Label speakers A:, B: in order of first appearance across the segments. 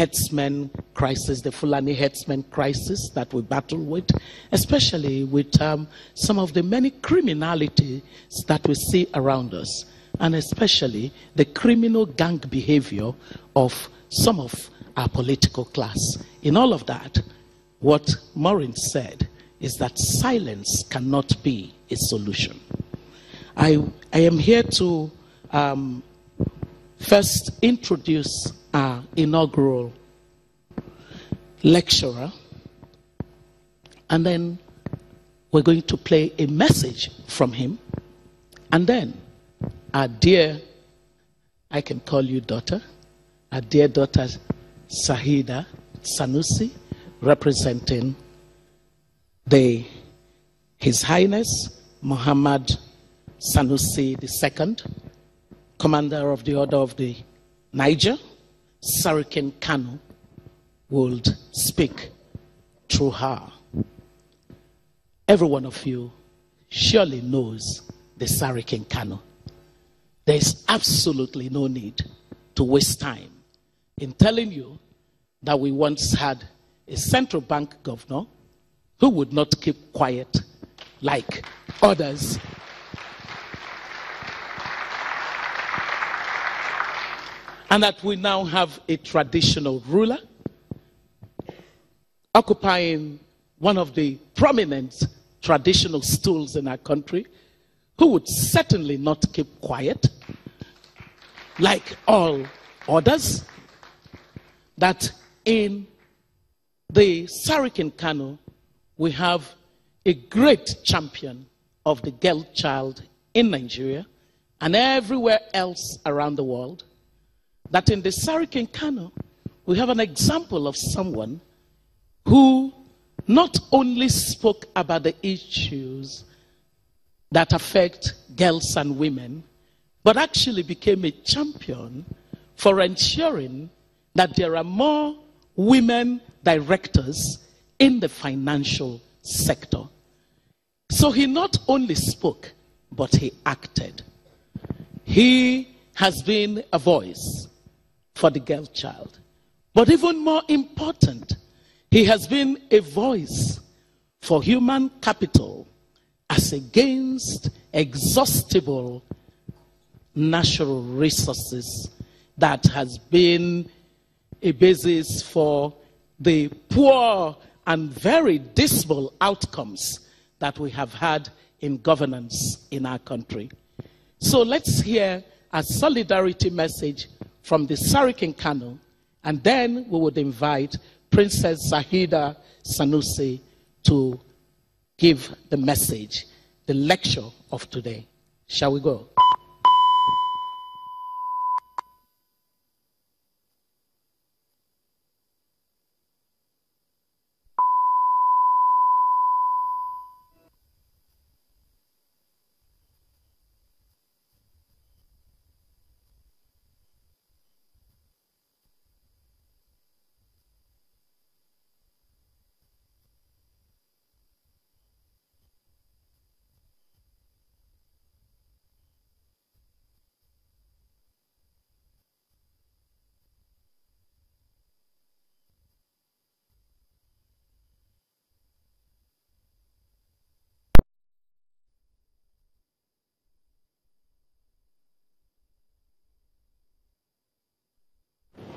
A: herdsmen crisis, the Fulani herdsmen crisis that we battle with, especially with some of the many criminalities that we see around us, and especially the criminal gang behavior of some of our political class. In all of that, what Maureen said is that silence cannot be a solution. I am here to first introduce our inaugural lecturer, and then we're going to play a message from him, and then our dear, I can call you daughter, our dear daughter Sahida Sanusi, representing His Highness Muhammad Sanusi II, Commander of the Order of the Niger, Sarakin Kano, would speak through her. Every one of you surely knows the Sarakin Kano. There is absolutely no need to waste time in telling you that we once had a central bank governor who would not keep quiet like others. And that we now have a traditional ruler occupying one of the prominent traditional stools in our country, who would certainly not keep quiet like all others. That in the Sarakin Kano, we have a great champion of the girl child in Nigeria and everywhere else around the world. That in the Sarakin Kano, we have an example of someone who not only spoke about the issues that affect girls and women, but actually became a champion for ensuring that there are more women directors in the financial sector. So he not only spoke, but he acted. He has been a voice for the girl child. But even more important, he has been a voice for human capital as against exhaustible natural resources that has been a basis for the poor and very dismal outcomes that we have had in governance in our country. So let's hear a solidarity message from the Sarakin Kano, and then we would invite Princess Sahida Sanusi to give the message, the lecture of today. Shall we go?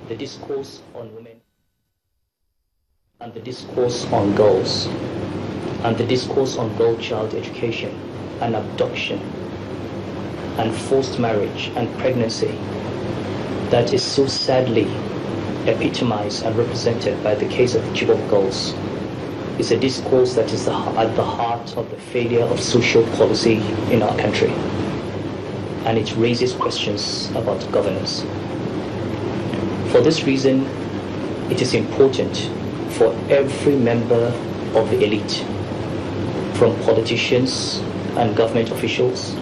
B: The discourse on women, and the discourse on girls, and the discourse on girl child education and abduction and forced marriage and pregnancy that is so sadly epitomized and represented by the case of Chibok girls is a discourse that is at the heart of the failure of social policy in our country, and it raises questions about governance. For this reason, it is important for every member of the elite, from politicians and government officials,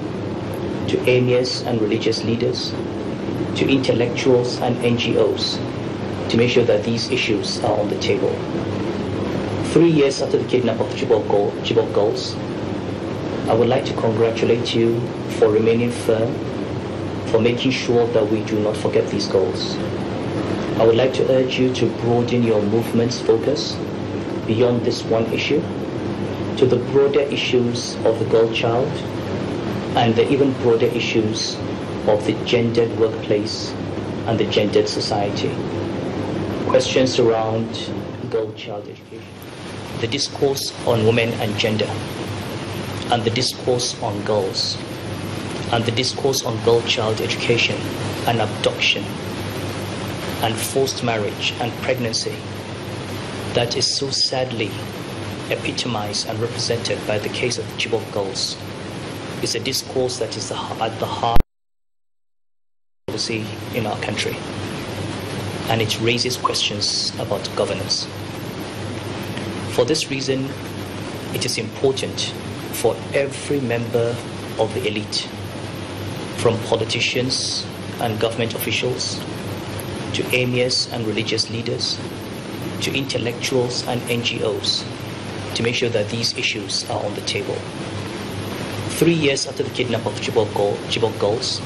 B: to emirs and religious leaders, to intellectuals and NGOs, to make sure that these issues are on the table. 3 years after the kidnapping of Chibok girls, I would like to congratulate you for remaining firm, for making sure that we do not forget these girls. I would like to urge you to broaden your movement's focus beyond this one issue to the broader issues of the girl child and the even broader issues of the gendered workplace and the gendered society. Questions around girl-child education, the discourse on women and gender, and the discourse on girls, and the discourse on girl-child education and abduction and forced marriage and pregnancy that is so sadly epitomized and represented by the case of the Chibok girls is a discourse that is at the heart of policy in our country, and it raises questions about governance. For this reason, it is important for every member of the elite, from politicians and government officials to emirs and religious leaders to intellectuals and NGOs, to make sure that these issues are on the table. 3 years after the kidnapping of Chibok girls,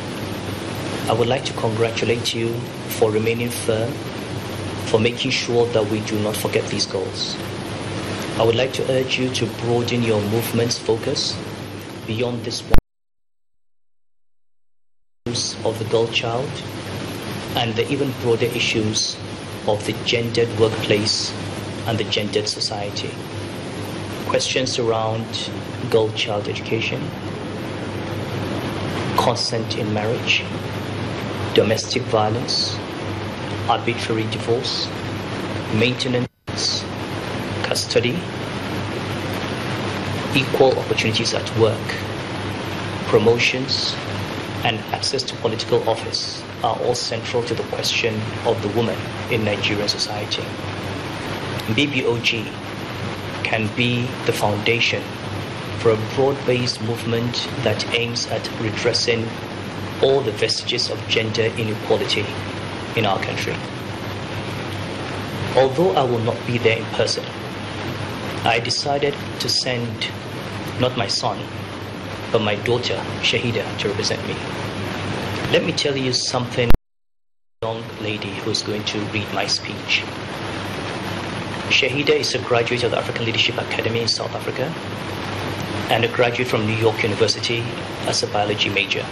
B: I would like to congratulate you for remaining firm, for making sure that we do not forget these girls. I would like to urge you to broaden your movement's focus beyond this one of the girl child and the even broader issues of the gendered workplace and the gendered society. Questions around girl-child education, consent in marriage, domestic violence, arbitrary divorce, maintenance, custody, equal opportunities at work, promotions, and access to political office are all central to the question of the woman in Nigerian society. BBOG can be the foundation for a broad-based movement that aims at redressing all the vestiges of gender inequality in our country. Although I will not be there in person, I decided to send not my son, but my daughter, Shahida, to represent me. Let me tell you something, young lady who's going to read my speech. Shahida is a graduate of the African Leadership Academy in South Africa and a graduate from New York University as a biology major.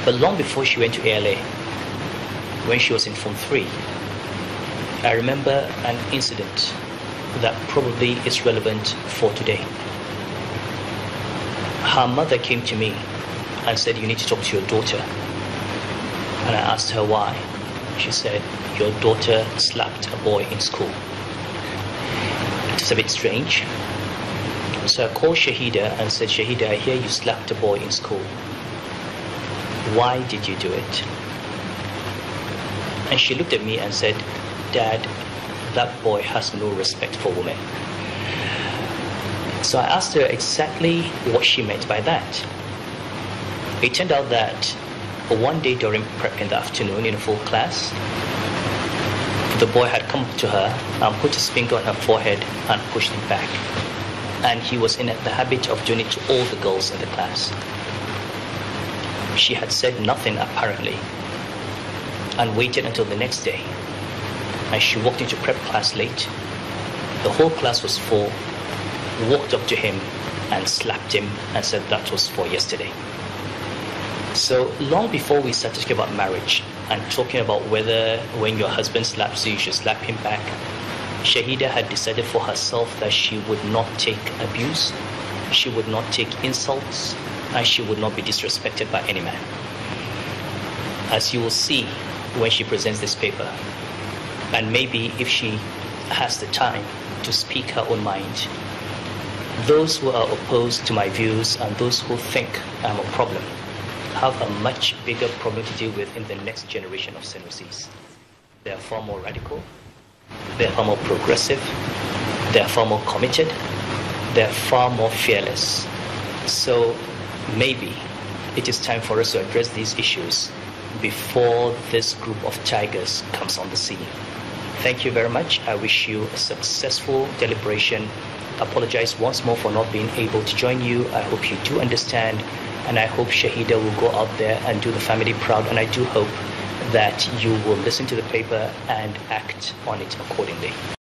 B: But long before she went to ALA, when she was in Form 3, I remember an incident that probably is relevant for today. Her mother came to me and said, "You need to talk to your daughter." And I asked her why. She said, "Your daughter slapped a boy in school." It was a bit strange. So I called Shahida and said, "Shahida, I hear you slapped a boy in school. Why did you do it?" And she looked at me and said, "Dad, that boy has no respect for women." So I asked her exactly what she meant by that. It turned out that one day during prep in the afternoon in a full class, the boy had come up to her and put his finger on her forehead and pushed it back. And he was in the habit of doing it to all the girls in the class. She had said nothing apparently and waited until the next day. And she walked into prep class late. The whole class was full, walked up to him and slapped him and said that was for yesterday. So long before we started talking about marriage and talking about whether when your husband slaps you, you should slap him back, Shahida had decided for herself that she would not take abuse, she would not take insults, and she would not be disrespected by any man. As you will see when she presents this paper, and maybe if she has the time to speak her own mind, those who are opposed to my views and those who think I'm a problem have a much bigger problem to deal with in the next generation of Senusis. They are far more radical, they are far more progressive, they are far more committed, they are far more fearless. So maybe it is time for us to address these issues before this group of tigers comes on the scene. Thank you very much. I wish you a successful deliberation. Apologize once more for not being able to join you. I hope you do understand, and I hope Shahida will go out there and do the family proud, and I do hope that you will listen to the paper and act on it accordingly.